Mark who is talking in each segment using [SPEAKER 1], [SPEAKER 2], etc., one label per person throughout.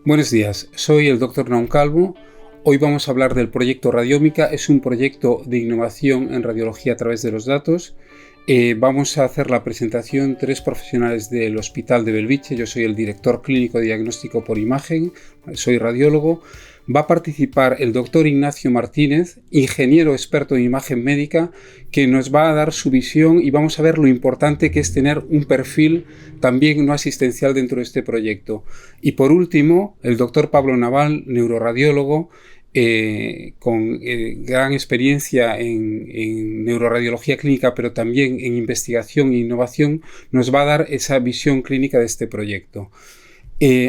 [SPEAKER 1] Buenos días, soy el Dr. Naum Calvo. Hoy vamos a hablar del proyecto Radiómica. Es un proyecto de innovación en radiología a través de los datos. Vamos a hacer la presentación tres profesionales del Hospital de Belviche. Yo soy el director clínico de diagnóstico por imagen, soy radiólogo. Va a participar el doctor Ignacio Martínez, ingeniero experto en imagen médica, que nos va a dar su visión y vamos a ver lo importante que es tener un perfil también no asistencial dentro de este proyecto. Y por último, el doctor Pablo Naval, neuroradiólogo, con gran experiencia en neuroradiología clínica, pero también en investigación e innovación, nos va a dar esa visión clínica de este proyecto.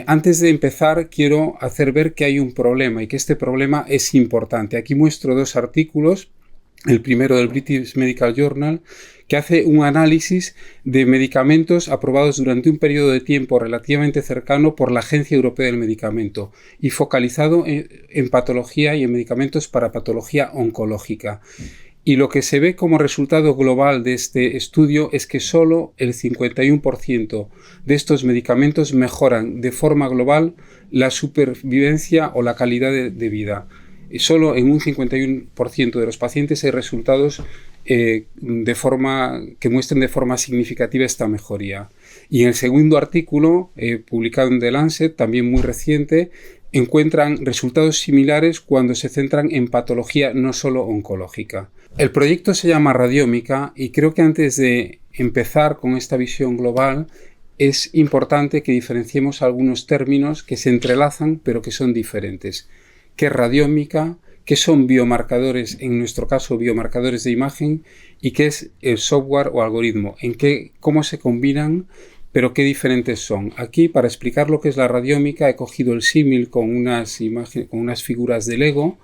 [SPEAKER 1] Antes de empezar, quiero hacer ver que hay un problema y que este problema es importante. Aquí muestro dos artículos. El primero del British Medical Journal, que hace un análisis de medicamentos aprobados durante un periodo de tiempo relativamente cercano por la Agencia Europea del Medicamento y focalizado en patología y en medicamentos para patología oncológica. Y lo que se ve como resultado global de este estudio es que solo el 51% de estos medicamentos mejoran de forma global la supervivencia o la calidad de vida. Solo en un 51% de los pacientes hay resultados que muestren de forma significativa esta mejoría. Y en el segundo artículo, publicado en The Lancet, también muy reciente, encuentran resultados similares cuando se centran en patología no solo oncológica. El proyecto se llama Radiómica y creo que antes de empezar con esta visión global es importante que diferenciemos algunos términos que se entrelazan pero que son diferentes. ¿Qué es radiómica? ¿Qué son biomarcadores, en nuestro caso biomarcadores de imagen? ¿Y qué es el software o algoritmo? ¿Cómo se combinan? Pero qué diferentes son. Aquí, para explicar lo que es la radiómica, he cogido el símil con unas figuras de Lego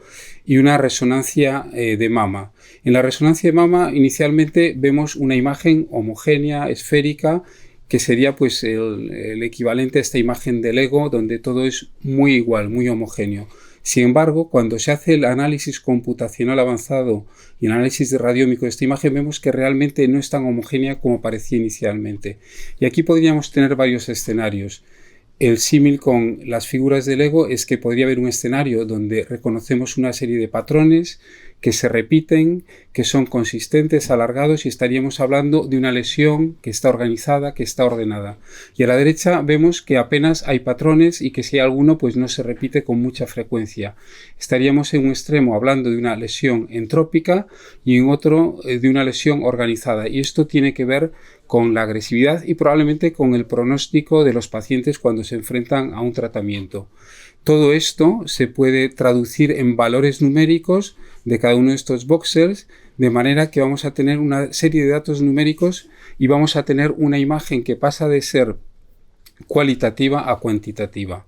[SPEAKER 1] y una resonancia de mama. En la resonancia de mama, inicialmente vemos una imagen homogénea, esférica, que sería pues el equivalente a esta imagen de Lego, donde todo es muy igual, muy homogéneo. Sin embargo, cuando se hace el análisis computacional avanzado y el análisis de radiómico de esta imagen, vemos que realmente no es tan homogénea como parecía inicialmente. Y aquí podríamos tener varios escenarios. El símil con las figuras de Lego es que podría haber un escenario donde reconocemos una serie de patrones que se repiten, que son consistentes, alargados, y estaríamos hablando de una lesión que está organizada, que está ordenada. Y a la derecha vemos que apenas hay patrones y que si hay alguno pues no se repite con mucha frecuencia. Estaríamos en un extremo hablando de una lesión entrópica y en otro de una lesión organizada. Y esto tiene que ver con la agresividad y probablemente con el pronóstico de los pacientes cuando se enfrentan a un tratamiento. Todo esto se puede traducir en valores numéricos de cada uno de estos voxels, de manera que vamos a tener una serie de datos numéricos y vamos a tener una imagen que pasa de ser cualitativa a cuantitativa.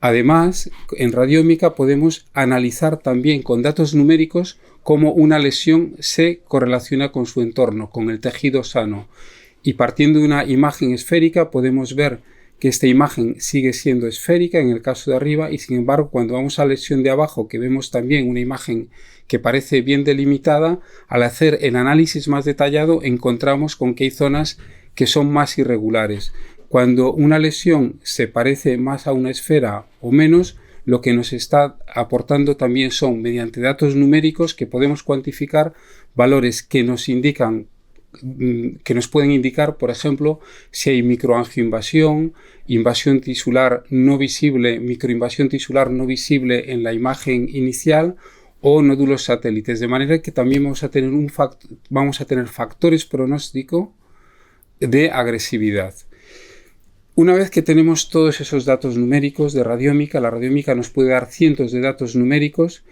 [SPEAKER 1] Además, en radiómica podemos analizar también con datos numéricos cómo una lesión se correlaciona con su entorno, con el tejido sano. Y partiendo de una imagen esférica podemos ver que esta imagen sigue siendo esférica en el caso de arriba y sin embargo cuando vamos a la lesión de abajo, que vemos también una imagen que parece bien delimitada, al hacer el análisis más detallado encontramos con que hay zonas que son más irregulares. Cuando una lesión se parece más a una esfera o menos, lo que nos está aportando también son, mediante datos numéricos que podemos cuantificar, valores que nos pueden indicar, por ejemplo, si hay microangioinvasión, invasión tisular no visible, microinvasión tisular no visible en la imagen inicial o nódulos satélites, de manera que también vamos a tener factores pronóstico de agresividad. Una vez que tenemos todos esos datos numéricos de radiómica, la radiómica nos puede dar cientos de datos numéricos.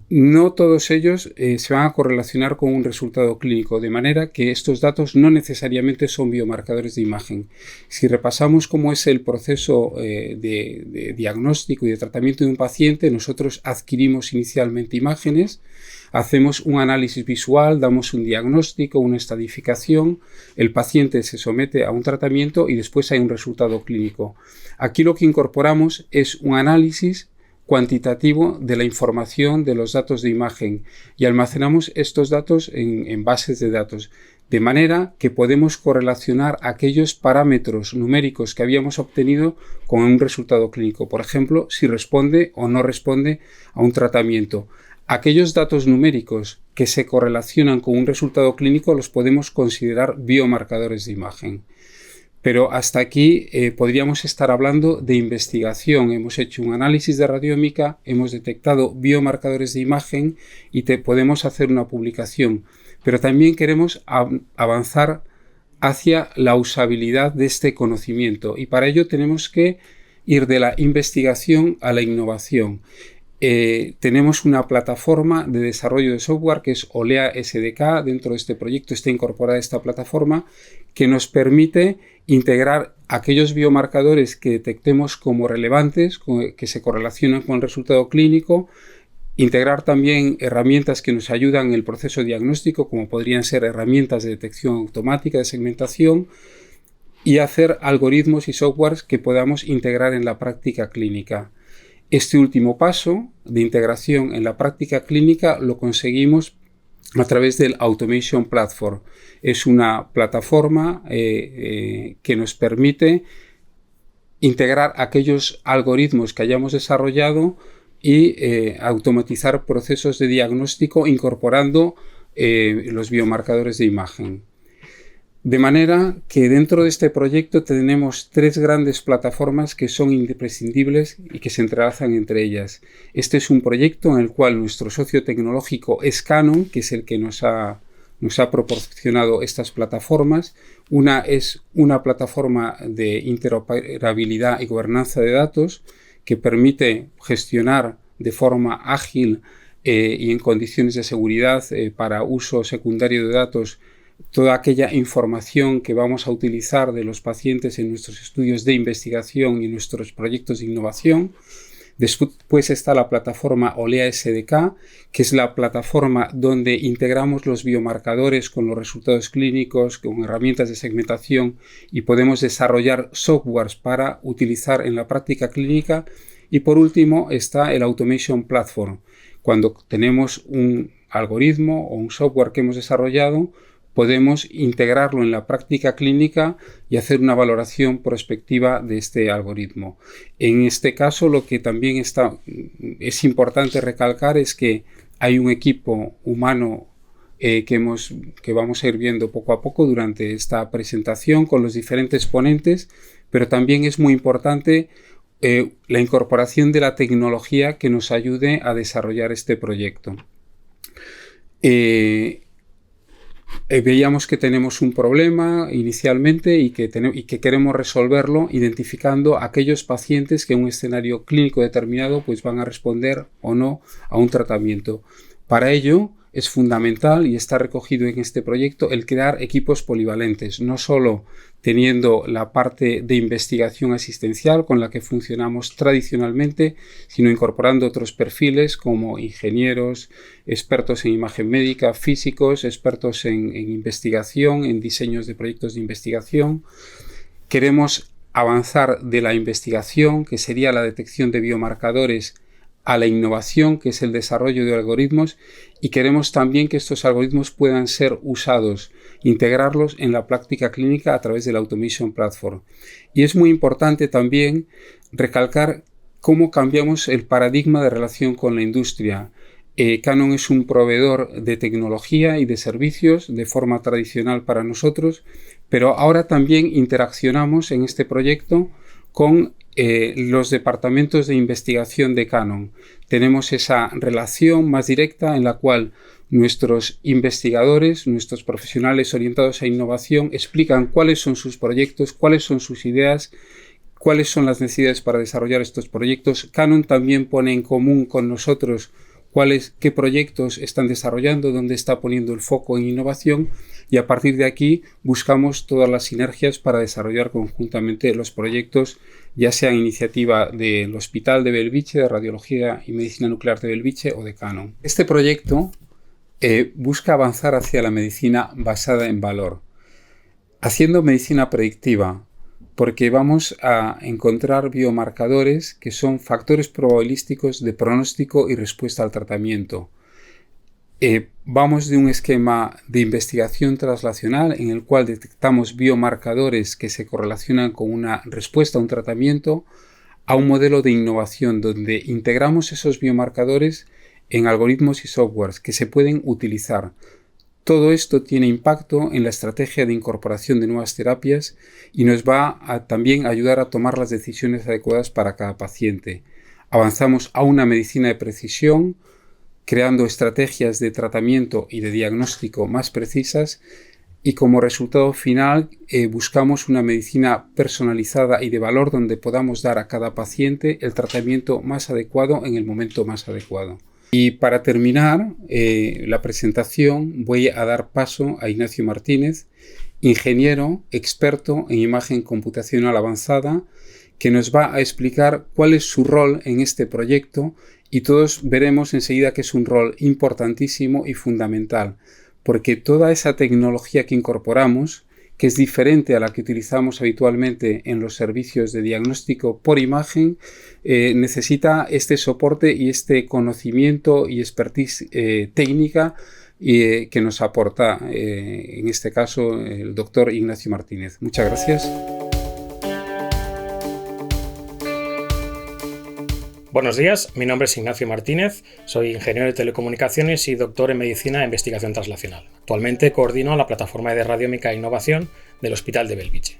[SPEAKER 1] No todos ellos se van a correlacionar con un resultado clínico, de manera que estos datos no necesariamente son biomarcadores de imagen. Si repasamos cómo es el proceso de diagnóstico y de tratamiento de un paciente, nosotros adquirimos inicialmente imágenes, hacemos un análisis visual, damos un diagnóstico, una estadificación, el paciente se somete a un tratamiento y después hay un resultado clínico. Aquí lo que incorporamos es un análisis cuantitativo de la información de los datos de imagen y almacenamos estos datos en bases de datos. de manera que podemos correlacionar aquellos parámetros numéricos que habíamos obtenido con un resultado clínico. Por ejemplo, si responde o no responde a un tratamiento. Aquellos datos numéricos que se correlacionan con un resultado clínico los podemos considerar biomarcadores de imagen. Pero hasta aquí podríamos estar hablando de investigación. Hemos hecho un análisis de radiómica, hemos detectado biomarcadores de imagen y podemos hacer una publicación. Pero también queremos avanzar hacia la usabilidad de este conocimiento y para ello tenemos que ir de la investigación a la innovación. Tenemos una plataforma de desarrollo de software que es Olea SDK. Dentro de este proyecto está incorporada esta plataforma que nos permite integrar aquellos biomarcadores que detectemos como relevantes, que se correlacionan con el resultado clínico, integrar también herramientas que nos ayudan en el proceso diagnóstico, como podrían ser herramientas de detección automática de segmentación, y hacer algoritmos y softwares que podamos integrar en la práctica clínica. Este último paso de integración en la práctica clínica lo conseguimos a través del Automation Platform. Es una plataforma que nos permite integrar aquellos algoritmos que hayamos desarrollado y automatizar procesos de diagnóstico incorporando los biomarcadores de imagen. De manera que dentro de este proyecto tenemos tres grandes plataformas que son imprescindibles y que se entrelazan entre ellas. Este es un proyecto en el cual nuestro socio tecnológico es Canon, que es el que nos ha proporcionado estas plataformas. Una es una plataforma de interoperabilidad y gobernanza de datos que permite gestionar de forma ágil y en condiciones de seguridad para uso secundario de datos toda aquella información que vamos a utilizar de los pacientes en nuestros estudios de investigación y nuestros proyectos de innovación. Después está la plataforma Olea SDK, que es la plataforma donde integramos los biomarcadores con los resultados clínicos, con herramientas de segmentación y podemos desarrollar softwares para utilizar en la práctica clínica. Y por último está el Automation Platform. Cuando tenemos un algoritmo o un software que hemos desarrollado, podemos integrarlo en la práctica clínica y hacer una valoración prospectiva de este algoritmo. En este caso, lo que también es importante recalcar es que hay un equipo humano que vamos a ir viendo poco a poco durante esta presentación con los diferentes ponentes, pero también es muy importante la incorporación de la tecnología que nos ayude a desarrollar este proyecto. Veíamos que tenemos un problema inicialmente y que queremos resolverlo identificando aquellos pacientes que en un escenario clínico determinado pues van a responder o no a un tratamiento. Para ello es fundamental y está recogido en este proyecto el crear equipos polivalentes, no solo teniendo la parte de investigación asistencial con la que funcionamos tradicionalmente, sino incorporando otros perfiles como ingenieros, expertos en imagen médica, físicos, expertos en investigación, en diseños de proyectos de investigación. Queremos avanzar de la investigación, que sería la detección de biomarcadores, a la innovación, que es el desarrollo de algoritmos, y queremos también que estos algoritmos puedan ser usados, integrarlos en la práctica clínica a través del Automation Platform. Y es muy importante también recalcar cómo cambiamos el paradigma de relación con la industria. Canon es un proveedor de tecnología y de servicios de forma tradicional para nosotros, pero ahora también interaccionamos en este proyecto con los departamentos de investigación de Canon. Tenemos esa relación más directa en la cual nuestros investigadores, nuestros profesionales orientados a innovación explican cuáles son sus proyectos, cuáles son sus ideas, cuáles son las necesidades para desarrollar estos proyectos. Canon también pone en común con nosotros qué proyectos están desarrollando, dónde está poniendo el foco en innovación, y a partir de aquí buscamos todas las sinergias para desarrollar conjuntamente los proyectos, ya sea iniciativa del Hospital de Bellvitge, de Radiología y Medicina Nuclear de Bellvitge o de Canon. Este proyecto busca avanzar hacia la medicina basada en valor, haciendo medicina predictiva, porque vamos a encontrar biomarcadores que son factores probabilísticos de pronóstico y respuesta al tratamiento. Vamos de un esquema de investigación translacional en el cual detectamos biomarcadores que se correlacionan con una respuesta a un tratamiento, a un modelo de innovación donde integramos esos biomarcadores en algoritmos y softwares que se pueden utilizar. Todo esto tiene impacto en la estrategia de incorporación de nuevas terapias y nos va a también ayudar a tomar las decisiones adecuadas para cada paciente. Avanzamos a una medicina de precisión, creando estrategias de tratamiento y de diagnóstico más precisas, y como resultado final buscamos una medicina personalizada y de valor donde podamos dar a cada paciente el tratamiento más adecuado en el momento más adecuado. Y para terminar la presentación voy a dar paso a Ignacio Martínez, ingeniero experto en imagen computacional avanzada, que nos va a explicar cuál es su rol en este proyecto, y todos veremos enseguida que es un rol importantísimo y fundamental, porque toda esa tecnología que incorporamos, que es diferente a la que utilizamos habitualmente en los servicios de diagnóstico por imagen, necesita este soporte y este conocimiento y expertise técnica que nos aporta, en este caso, el doctor Ignacio Martínez. Muchas gracias.
[SPEAKER 2] Buenos días, mi nombre es Ignacio Martínez, soy ingeniero de telecomunicaciones y doctor en medicina e investigación translacional. Actualmente coordino la plataforma de radiómica e innovación del Hospital de Bellvitge.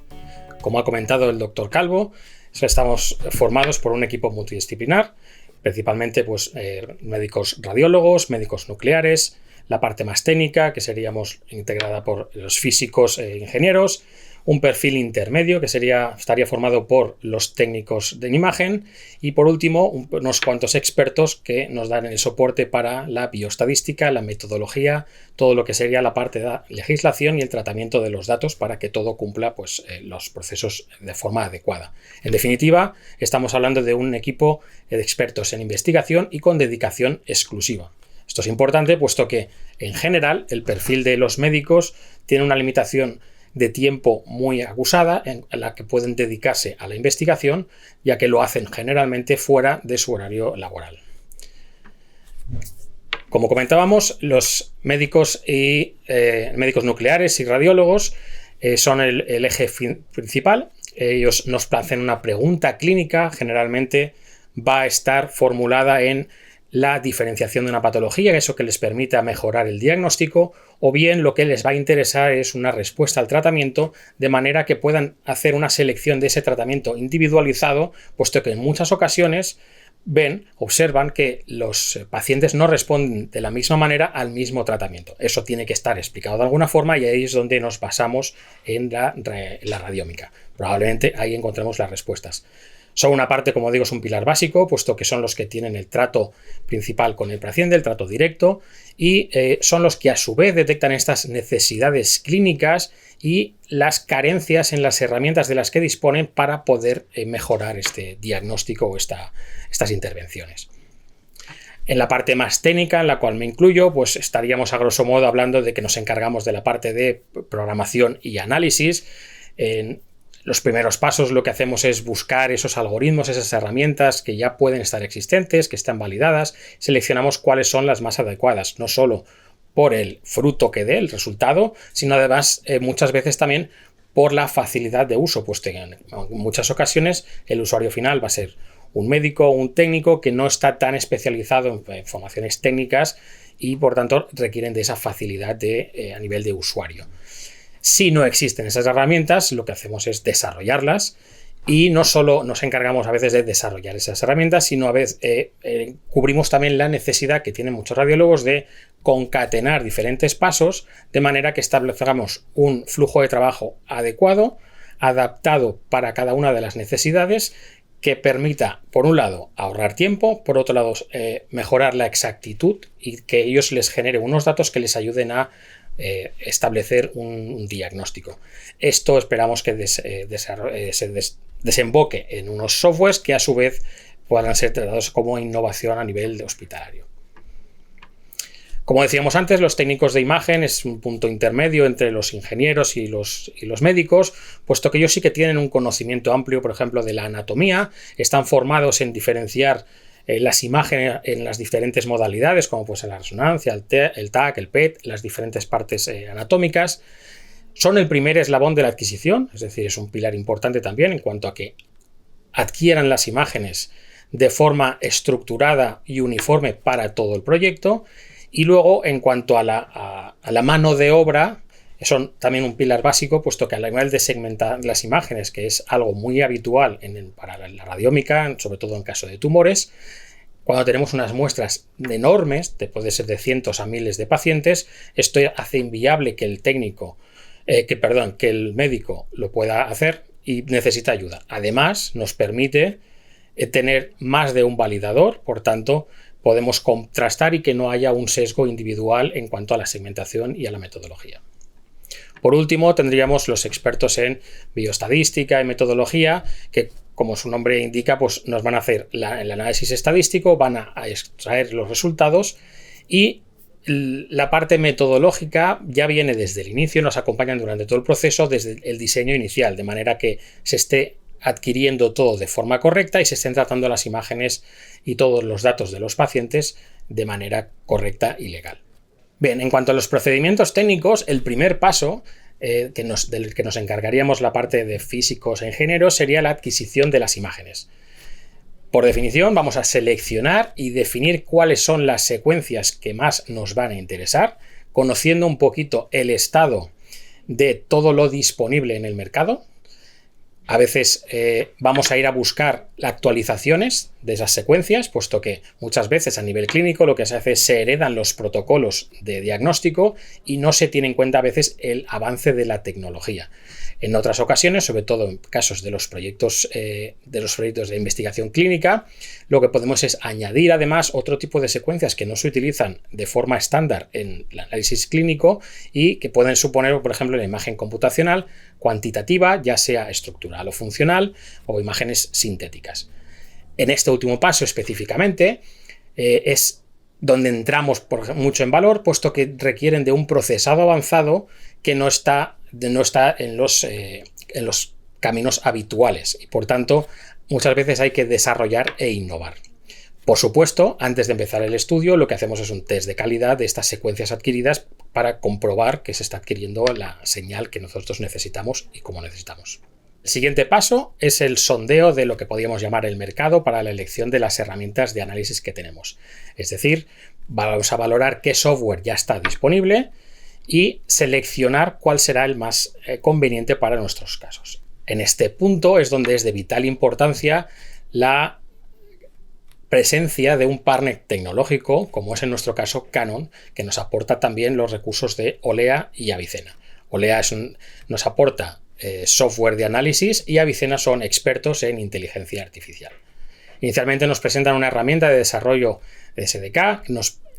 [SPEAKER 2] Como ha comentado el doctor Calvo, estamos formados por un equipo multidisciplinar, principalmente médicos radiólogos, médicos nucleares, la parte más técnica, que seríamos integrada por los físicos e ingenieros, un perfil intermedio que estaría formado por los técnicos de imagen y por último unos cuantos expertos que nos dan el soporte para la bioestadística, la metodología, todo lo que sería la parte de la legislación y el tratamiento de los datos para que todo cumpla los procesos de forma adecuada. En definitiva, estamos hablando de un equipo de expertos en investigación y con dedicación exclusiva. Esto es importante puesto que en general el perfil de los médicos tiene una limitación de tiempo muy acusada en la que pueden dedicarse a la investigación, ya que lo hacen generalmente fuera de su horario laboral. Como comentábamos, los médicos nucleares y radiólogos son el eje principal. Ellos nos hacen una pregunta clínica, generalmente va a estar formulada en la diferenciación de una patología, eso que les permita mejorar el diagnóstico, o bien lo que les va a interesar es una respuesta al tratamiento, de manera que puedan hacer una selección de ese tratamiento individualizado, puesto que en muchas ocasiones observan que los pacientes no responden de la misma manera al mismo tratamiento. Eso tiene que estar explicado de alguna forma y ahí es donde nos basamos en la radiómica. Probablemente ahí encontremos las respuestas. Son una parte, como digo, es un pilar básico, puesto que son los que tienen el trato principal con el paciente, el trato directo, y son los que a su vez detectan estas necesidades clínicas y las carencias en las herramientas de las que disponen para poder mejorar este diagnóstico o estas intervenciones. En la parte más técnica, en la cual me incluyo, pues estaríamos a grosso modo hablando de que nos encargamos de la parte de programación y análisis. En los primeros pasos lo que hacemos es buscar esos algoritmos, esas herramientas que ya pueden estar existentes, que están validadas, seleccionamos cuáles son las más adecuadas, no solo por el fruto que dé, el resultado, sino además muchas veces también por la facilidad de uso, pues en muchas ocasiones el usuario final va a ser un médico o un técnico que no está tan especializado en formaciones técnicas y por tanto requieren de esa facilidad a nivel de usuario. Si no existen esas herramientas, lo que hacemos es desarrollarlas y no solo nos encargamos a veces de desarrollar esas herramientas, sino a veces cubrimos también la necesidad que tienen muchos radiólogos de concatenar diferentes pasos de manera que establezcamos un flujo de trabajo adecuado, adaptado para cada una de las necesidades, que permita, por un lado, ahorrar tiempo, por otro lado, mejorar la exactitud y que ellos les genere unos datos que les ayuden a establecer un diagnóstico. Esto esperamos que desemboque en unos softwares que a su vez puedan ser tratados como innovación a nivel hospitalario. Como decíamos antes, los técnicos de imagen es un punto intermedio entre los ingenieros y los médicos, puesto que ellos sí que tienen un conocimiento amplio, por ejemplo, de la anatomía, están formados en diferenciar las imágenes en las diferentes modalidades, como puede ser la resonancia, el TAC, el PET, las diferentes partes anatómicas. Son el primer eslabón de la adquisición, es decir, es un pilar importante también en cuanto a que adquieran las imágenes de forma estructurada y uniforme para todo el proyecto. Y luego, en cuanto a la mano de obra, son también un pilar básico, puesto que al nivel de segmentar las imágenes, que es algo muy habitual para la radiómica, sobre todo en caso de tumores, cuando tenemos unas muestras enormes, puede ser de cientos a miles de pacientes, esto hace inviable que el médico lo pueda hacer y necesita ayuda. Además, nos permite tener más de un validador, por tanto, podemos contrastar y que no haya un sesgo individual en cuanto a la segmentación y a la metodología. Por último, tendríamos los expertos en bioestadística y metodología, que, como su nombre indica, pues nos van a hacer el análisis estadístico, van a extraer los resultados, y la parte metodológica ya viene desde el inicio, nos acompañan durante todo el proceso, desde el diseño inicial, de manera que se esté adquiriendo todo de forma correcta y se estén tratando las imágenes y todos los datos de los pacientes de manera correcta y legal. Bien, en cuanto a los procedimientos técnicos, el primer paso del que nos encargaríamos la parte de físicos e ingenieros sería la adquisición de las imágenes. Por definición, vamos a seleccionar y definir cuáles son las secuencias que más nos van a interesar, conociendo un poquito el estado de todo lo disponible en el mercado. A veces vamos a ir a buscar actualizaciones de esas secuencias, puesto que muchas veces a nivel clínico lo que se hace es se heredan los protocolos de diagnóstico y no se tiene en cuenta a veces el avance de la tecnología. En otras ocasiones, sobre todo en casos de los proyectos de investigación clínica, lo que podemos es añadir además otro tipo de secuencias que no se utilizan de forma estándar en el análisis clínico y que pueden suponer, por ejemplo, la imagen computacional cuantitativa, ya sea estructural o funcional, o imágenes sintéticas. En este último paso específicamente es donde entramos mucho en valor, puesto que requieren de un procesado avanzado que no está en los caminos habituales y, por tanto, muchas veces hay que desarrollar e innovar. Por supuesto, antes de empezar el estudio, lo que hacemos es un test de calidad de estas secuencias adquiridas para comprobar que se está adquiriendo la señal que nosotros necesitamos y cómo necesitamos. El siguiente paso es el sondeo de lo que podríamos llamar el mercado para la elección de las herramientas de análisis que tenemos. Es decir, vamos a valorar qué software ya está disponible y seleccionar cuál será el más conveniente para nuestros casos. En este punto es donde es de vital importancia la presencia de un partner tecnológico, como es en nuestro caso Canon, que nos aporta también los recursos de Olea y Avicena. Olea nos aporta software de análisis y Avicena son expertos en inteligencia artificial. Inicialmente nos presentan una herramienta de desarrollo de SDK.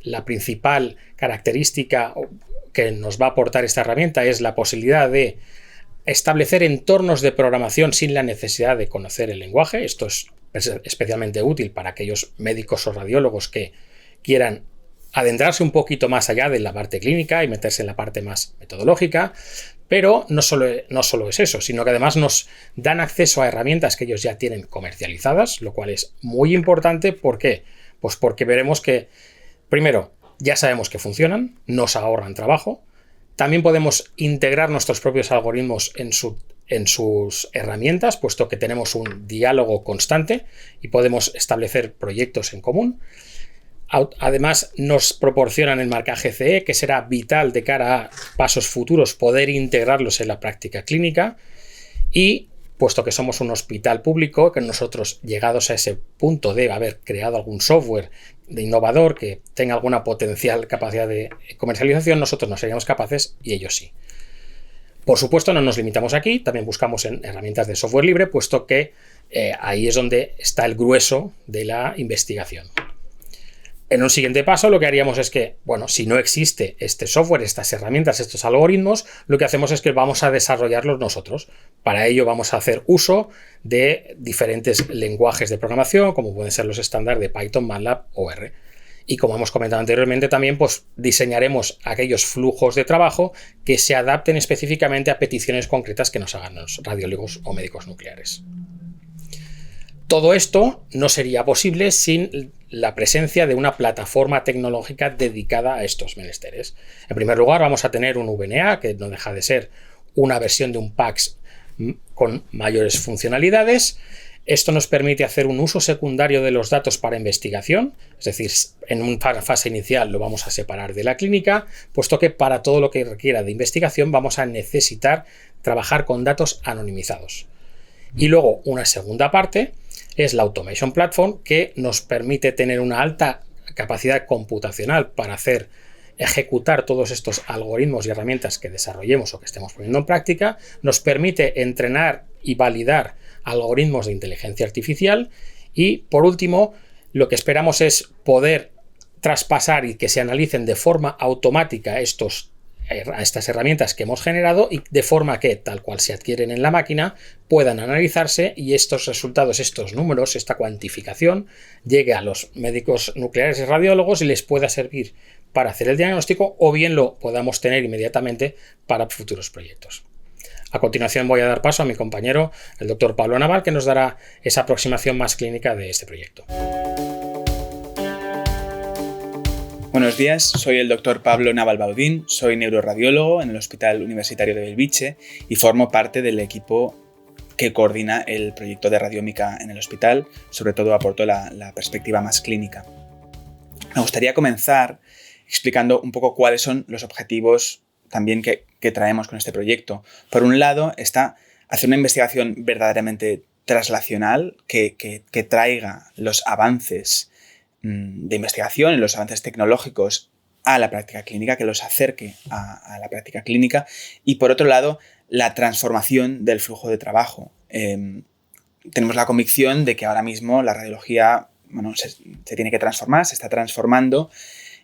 [SPEAKER 2] La principal característica que nos va a aportar esta herramienta es la posibilidad de establecer entornos de programación sin la necesidad de conocer el lenguaje. Esto es especialmente útil para aquellos médicos o radiólogos que quieran adentrarse un poquito más allá de la parte clínica y meterse en la parte más metodológica. Pero no solo es eso, sino que además nos dan acceso a herramientas que ellos ya tienen comercializadas, lo cual es muy importante. ¿Por qué? Pues porque veremos que, primero, ya sabemos que funcionan, nos ahorran trabajo. También podemos integrar nuestros propios algoritmos en sus herramientas, puesto que tenemos un diálogo constante y podemos establecer proyectos en común. Además, nos proporcionan el marcaje CE, que será vital de cara a pasos futuros poder integrarlos en la práctica clínica. Y, puesto que somos un hospital público, que nosotros, llegados a ese punto de haber creado algún software de innovador que tenga alguna potencial capacidad de comercialización, nosotros no seríamos capaces y ellos sí. Por supuesto, no nos limitamos aquí, también buscamos en herramientas de software libre, puesto que ahí es donde está el grueso de la investigación. En un siguiente paso, lo que haríamos es que, si no existe este software, estas herramientas, estos algoritmos, lo que hacemos es que vamos a desarrollarlos nosotros. Para ello vamos a hacer uso de diferentes lenguajes de programación, como pueden ser los estándares de Python, MATLAB o R. Y como hemos comentado anteriormente, también diseñaremos aquellos flujos de trabajo que se adapten específicamente a peticiones concretas que nos hagan los radiólogos o médicos nucleares. Todo esto no sería posible sin la presencia de una plataforma tecnológica dedicada a estos menesteres. En primer lugar, vamos a tener un VNA, que no deja de ser una versión de un PACS con mayores funcionalidades. Esto nos permite hacer un uso secundario de los datos para investigación, es decir, en una fase inicial lo vamos a separar de la clínica, puesto que para todo lo que requiera de investigación vamos a necesitar trabajar con datos anonimizados. Y luego una segunda parte es la Automation Platform, que nos permite tener una alta capacidad computacional para ejecutar todos estos algoritmos y herramientas que desarrollemos o que estemos poniendo en práctica, nos permite entrenar y validar algoritmos de inteligencia artificial y, por último, lo que esperamos es poder traspasar y que se analicen de forma automática estas herramientas que hemos generado y de forma que, tal cual se adquieren en la máquina, puedan analizarse y estos resultados, estos números, esta cuantificación, llegue a los médicos nucleares y radiólogos y les pueda servir para hacer el diagnóstico o bien lo podamos tener inmediatamente para futuros proyectos. A continuación voy a dar paso a mi compañero, el doctor Pablo Naval, que nos dará esa aproximación más clínica de este proyecto.
[SPEAKER 3] Buenos días, soy el doctor Pablo Naval Baudín, soy neuroradiólogo en el Hospital Universitario de Bellvitge y formo parte del equipo que coordina el proyecto de radiómica en el hospital, sobre todo aporto la perspectiva más clínica. Me gustaría comenzar explicando un poco cuáles son los objetivos también que traemos con este proyecto. Por un lado está hacer una investigación verdaderamente translacional que traiga los avances de investigación y los avances tecnológicos a la práctica clínica, que los acerque a la práctica clínica. Y por otro lado, la transformación del flujo de trabajo. Tenemos la convicción de que ahora mismo la radiología se tiene que transformar, se está transformando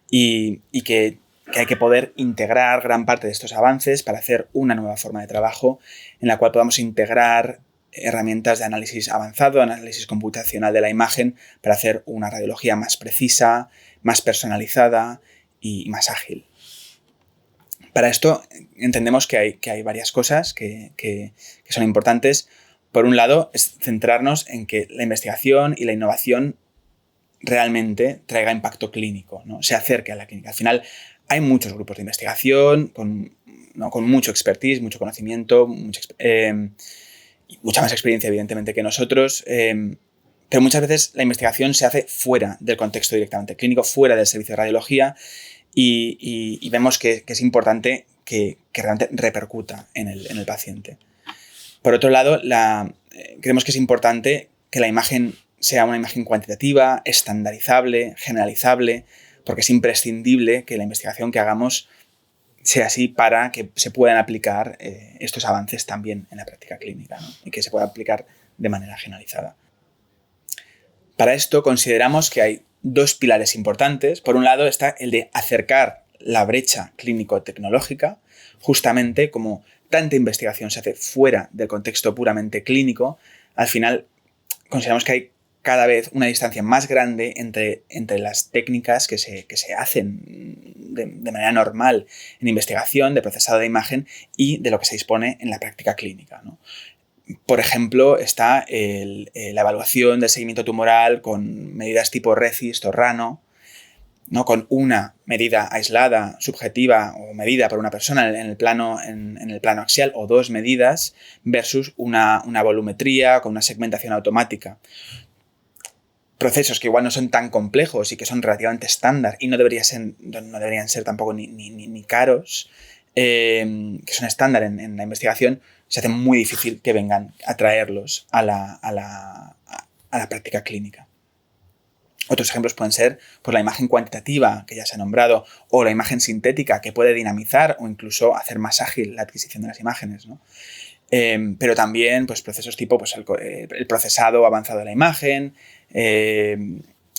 [SPEAKER 3] y que hay que poder integrar gran parte de estos avances para hacer una nueva forma de trabajo en la cual podamos integrar herramientas de análisis avanzado, análisis computacional de la imagen para hacer una radiología más precisa, más personalizada y más ágil. Para esto entendemos que hay varias cosas que son importantes. Por un lado, es centrarnos en que la investigación y la innovación realmente traiga impacto clínico, ¿no? Se acerque a la clínica. Al final hay muchos grupos de investigación con mucho expertise, mucho conocimiento, mucha más experiencia evidentemente que nosotros, pero muchas veces la investigación se hace fuera del contexto directamente clínico, fuera del servicio de radiología y vemos que es importante que realmente repercuta en el paciente. Por otro lado, creemos que es importante que la imagen sea una imagen cuantitativa, estandarizable, generalizable, porque es imprescindible que la investigación que hagamos sea así para que se puedan aplicar estos avances también en la práctica clínica, ¿no? Y que se pueda aplicar de manera generalizada. Para esto consideramos que hay dos pilares importantes. Por un lado está el de acercar la brecha clínico-tecnológica, justamente como tanta investigación se hace fuera del contexto puramente clínico, al final consideramos que hay cada vez una distancia más grande entre las técnicas que se hacen de manera normal en investigación, de procesado de imagen y de lo que se dispone en la práctica clínica, ¿no? Por ejemplo, está la evaluación del seguimiento tumoral con medidas tipo RECIST o RANO, ¿no? Con una medida aislada, subjetiva o medida por una persona en el plano axial o dos medidas versus una volumetría con una segmentación automática. Procesos que igual no son tan complejos y que son relativamente estándar y no deberían ser tampoco ni caros, que son estándar en la investigación, se hace muy difícil que vengan a traerlos a la práctica clínica. Otros ejemplos pueden ser pues, la imagen cuantitativa, que ya se ha nombrado, o la imagen sintética, que puede dinamizar o incluso hacer más ágil la adquisición de las imágenes, ¿no? Pero también pues, procesos tipo pues, el procesado avanzado de la imagen,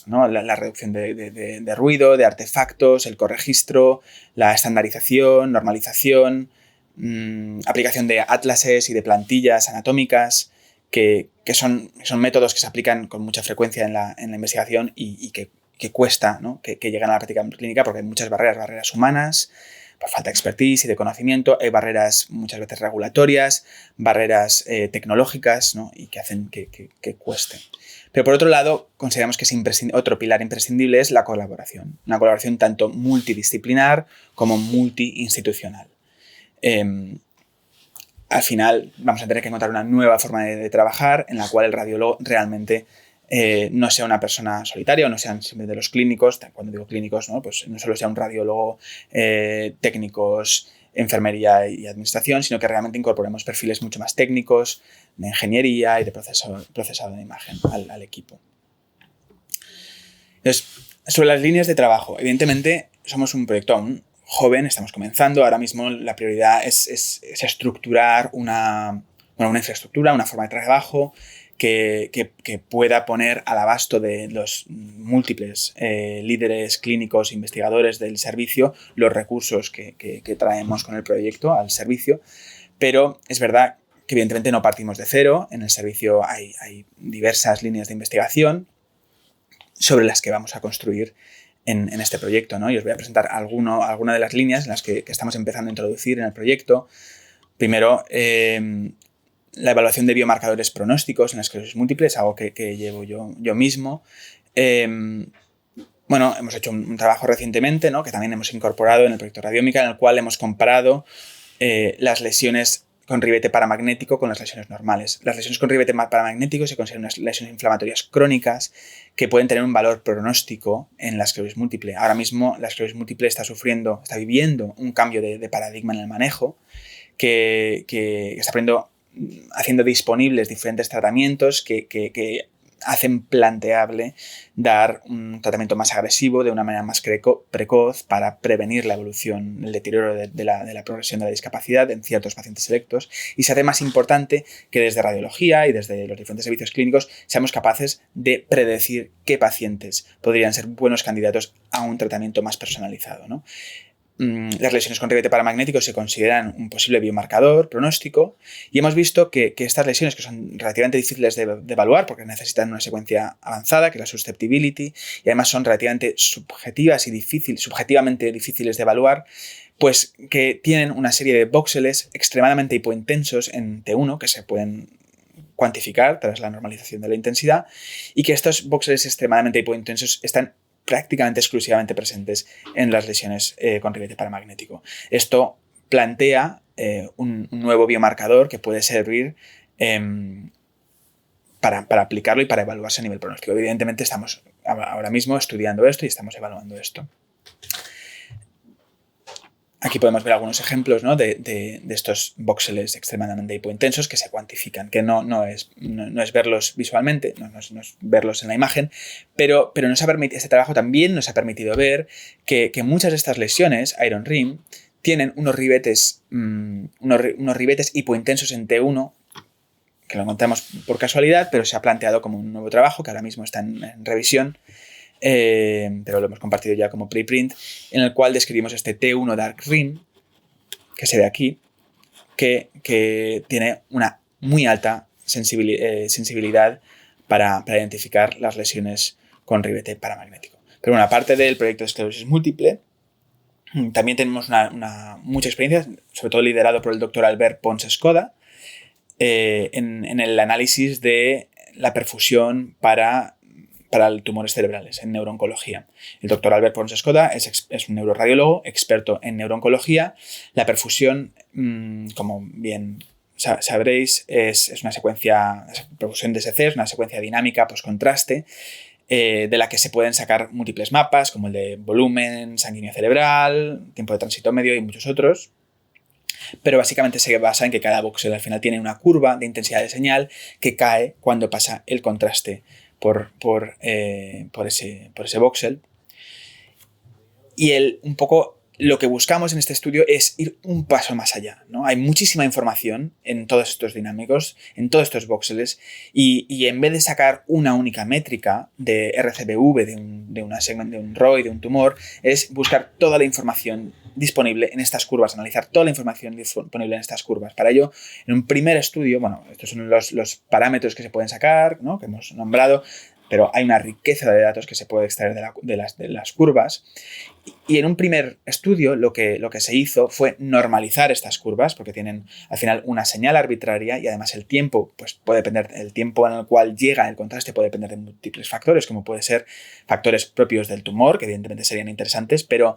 [SPEAKER 3] ¿no? la reducción de ruido, de artefactos, el corregistro, la estandarización, normalización, aplicación de atlases y de plantillas anatómicas, que son métodos que se aplican con mucha frecuencia en la investigación y que cuesta, ¿no? que lleguen a la práctica clínica porque hay muchas barreras humanas, por falta de expertise y de conocimiento, hay barreras muchas veces regulatorias, barreras tecnológicas, ¿no? Y que hacen que cueste. Pero por otro lado, consideramos que otro pilar imprescindible es la colaboración. Una colaboración tanto multidisciplinar como multiinstitucional. Al final vamos a tener que encontrar una nueva forma de trabajar en la cual el radiólogo realmente no sea una persona solitaria o no sean simplemente los clínicos. Cuando digo clínicos, ¿no? Pues no solo sea un radiólogo, técnicos, enfermería y administración, sino que realmente incorporemos perfiles mucho más técnicos, de ingeniería y de procesado de imagen al equipo. Entonces, sobre las líneas de trabajo, evidentemente somos un proyecto aún joven, estamos comenzando. Ahora mismo la prioridad es estructurar una infraestructura, una forma de trabajo que pueda poner al abasto de los múltiples líderes clínicos, investigadores del servicio, los recursos que traemos con el proyecto al servicio. Pero es verdad que evidentemente no partimos de cero. En el servicio hay diversas líneas de investigación sobre las que vamos a construir en este proyecto, ¿no? Y os voy a presentar alguna de las líneas en las que estamos empezando a introducir en el proyecto. Primero, la evaluación de biomarcadores pronósticos en la esclerosis múltiple es algo que llevo yo mismo. Hemos hecho un trabajo recientemente, ¿no? Que también hemos incorporado en el proyecto Radiómica, en el cual hemos comparado las lesiones con ribete paramagnético con las lesiones normales. Las lesiones con ribete paramagnético se consideran unas lesiones inflamatorias crónicas que pueden tener un valor pronóstico en la esclerosis múltiple. Ahora mismo la esclerosis múltiple está viviendo un cambio de paradigma en el manejo que está haciendo disponibles diferentes tratamientos que hacen planteable dar un tratamiento más agresivo de una manera más precoz para prevenir la evolución, el deterioro de la progresión de la discapacidad en ciertos pacientes selectos, y se hace más importante que desde radiología y desde los diferentes servicios clínicos seamos capaces de predecir qué pacientes podrían ser buenos candidatos a un tratamiento más personalizado, ¿no? Las lesiones con ribete paramagnético se consideran un posible biomarcador pronóstico y hemos visto que estas lesiones, que son relativamente difíciles de evaluar porque necesitan una secuencia avanzada, que es la susceptibility, y además son relativamente subjetivamente difíciles de evaluar, pues que tienen una serie de voxeles extremadamente hipointensos en T1 que se pueden cuantificar tras la normalización de la intensidad, y que estos voxeles extremadamente hipointensos están prácticamente exclusivamente presentes en las lesiones con ribete paramagnético. Esto plantea un nuevo biomarcador que puede servir para aplicarlo y para evaluarse a nivel pronóstico. Evidentemente estamos ahora mismo estudiando esto y estamos evaluando esto. Aquí podemos ver algunos ejemplos, ¿no? de estos voxeles extremadamente hipointensos que se cuantifican, que no es verlos visualmente, no es verlos en la imagen, pero este trabajo también nos ha permitido ver que muchas de estas lesiones, Iron Rim, tienen unos ribetes hipointensos en T1, que lo encontramos por casualidad, pero se ha planteado como un nuevo trabajo que ahora mismo está en revisión. Pero lo hemos compartido ya como preprint, en el cual describimos este T1 Dark Rim, que se ve aquí, que tiene una muy alta sensibilidad para identificar las lesiones con ribete paramagnético. Pero bueno, aparte del proyecto de esclerosis múltiple, también tenemos mucha experiencia, sobre todo liderado por el doctor Albert Pons Escoda, en el análisis de la perfusión para tumores cerebrales en neurooncología. El doctor Albert Pons Escoda es un neuroradiólogo experto en neurooncología. La perfusión, como bien sabréis, es una secuencia, la perfusión de SC es una secuencia dinámica post-contraste, de la que se pueden sacar múltiples mapas, como el de volumen sanguíneo cerebral, tiempo de tránsito medio y muchos otros. Pero básicamente se basa en que cada voxel al final tiene una curva de intensidad de señal que cae cuando pasa el contraste por ese voxel. Y un poco lo que buscamos en este estudio es ir un paso más allá, ¿no? Hay muchísima información en todos estos dinámicos, en todos estos voxeles, y en vez de sacar una única métrica de RCBV de un ROI, de un tumor, es buscar toda la información disponible en estas curvas, analizar toda la información disponible en estas curvas. Para ello, en un primer estudio, estos son los parámetros que se pueden sacar, ¿no? Que hemos nombrado. pero hay una riqueza de datos que se puede extraer de las curvas. Y en un primer estudio lo que se hizo fue normalizar estas curvas, porque tienen al final una señal arbitraria y además el tiempo, pues puede depender, el tiempo en el cual llega el contraste puede depender de múltiples factores, como puede ser factores propios del tumor, que evidentemente serían interesantes, pero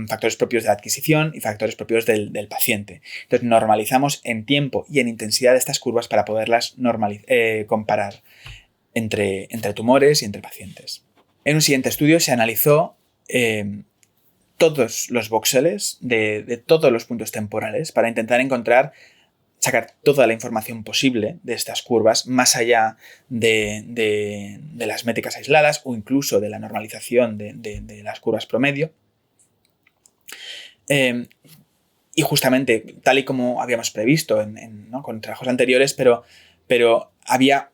[SPEAKER 3] factores propios de la adquisición y factores propios del paciente. Entonces normalizamos en tiempo y en intensidad estas curvas para poderlas comparar entre tumores y entre pacientes. En un siguiente estudio se analizó todos los voxeles de todos los puntos temporales para intentar sacar toda la información posible de estas curvas, más allá de las métricas aisladas o incluso de la normalización de las curvas promedio. Y justamente, tal y como habíamos previsto con trabajos anteriores, pero había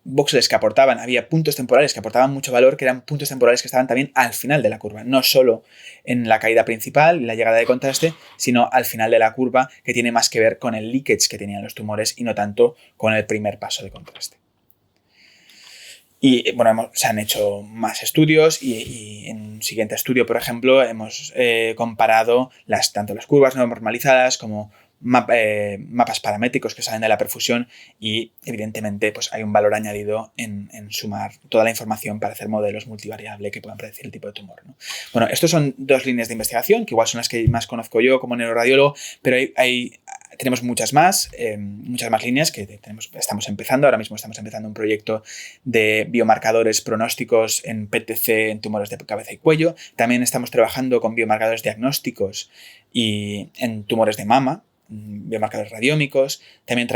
[SPEAKER 3] voxeles que había puntos temporales que aportaban mucho valor, que eran puntos temporales que estaban también al final de la curva, no solo en la caída principal y la llegada de contraste, sino al final de la curva, que tiene más que ver con el leakage que tenían los tumores y no tanto con el primer paso de contraste. Y bueno, se han hecho más estudios y en un siguiente estudio, por ejemplo, hemos comparado tanto las curvas no normalizadas como mapas paramétricos que salen de la perfusión y evidentemente pues hay un valor añadido en sumar toda la información para hacer modelos multivariable que puedan predecir el tipo de tumor, ¿no? Bueno, estos son dos líneas de investigación que igual son las que más conozco yo como neuroradiólogo, pero tenemos muchas más líneas que estamos empezando. Ahora mismo estamos empezando un proyecto de biomarcadores pronósticos en PTC en tumores de cabeza y cuello. También estamos trabajando con biomarcadores diagnósticos y en tumores de mama, biomarcadores radiómicos. También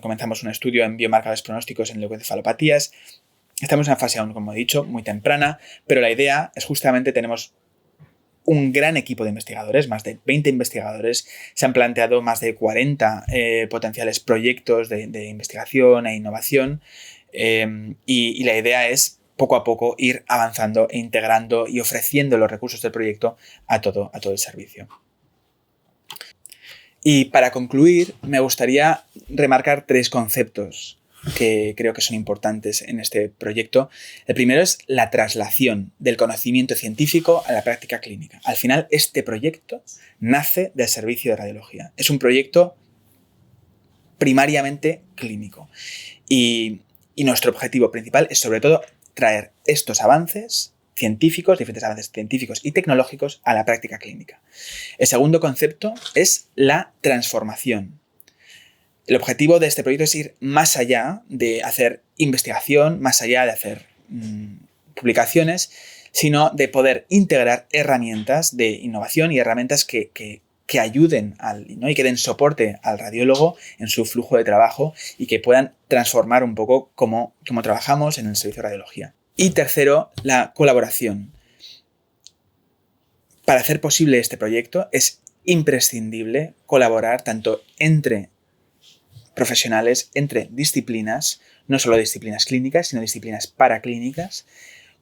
[SPEAKER 3] comenzamos un estudio en biomarcadores pronósticos en leucoencefalopatías. Estamos en una fase aún, como he dicho, muy temprana, pero la idea es justamente tenemos un gran equipo de investigadores, más de 20 investigadores, se han planteado más de 40 potenciales proyectos de investigación e innovación y la idea es poco a poco ir avanzando e integrando y ofreciendo los recursos del proyecto a todo el servicio. Y para concluir, me gustaría remarcar 3 conceptos que creo que son importantes en este proyecto. El primero es la traslación del conocimiento científico a la práctica clínica. Al final, este proyecto nace del servicio de radiología. Es un proyecto primariamente clínico. Y nuestro objetivo principal es, sobre todo, traer estos avances científicos, diferentes avances científicos y tecnológicos a la práctica clínica. El segundo concepto es la transformación. El objetivo de este proyecto es ir más allá de hacer investigación, más allá de hacer publicaciones, sino de poder integrar herramientas de innovación y herramientas que ayuden y que den soporte al radiólogo en su flujo de trabajo y que puedan transformar un poco cómo trabajamos en el servicio de radiología. Y tercero, la colaboración. Para hacer posible este proyecto es imprescindible colaborar tanto entre profesionales, entre disciplinas, no solo disciplinas clínicas, sino disciplinas paraclínicas,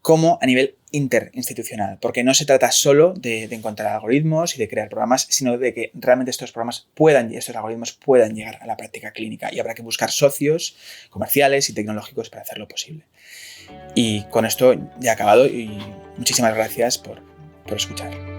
[SPEAKER 3] como a nivel interinstitucional, porque no se trata solo de encontrar algoritmos y de crear programas, sino de que realmente estos algoritmos puedan llegar a la práctica clínica y habrá que buscar socios comerciales y tecnológicos para hacerlo posible. Y con esto ya he acabado y muchísimas gracias por escuchar.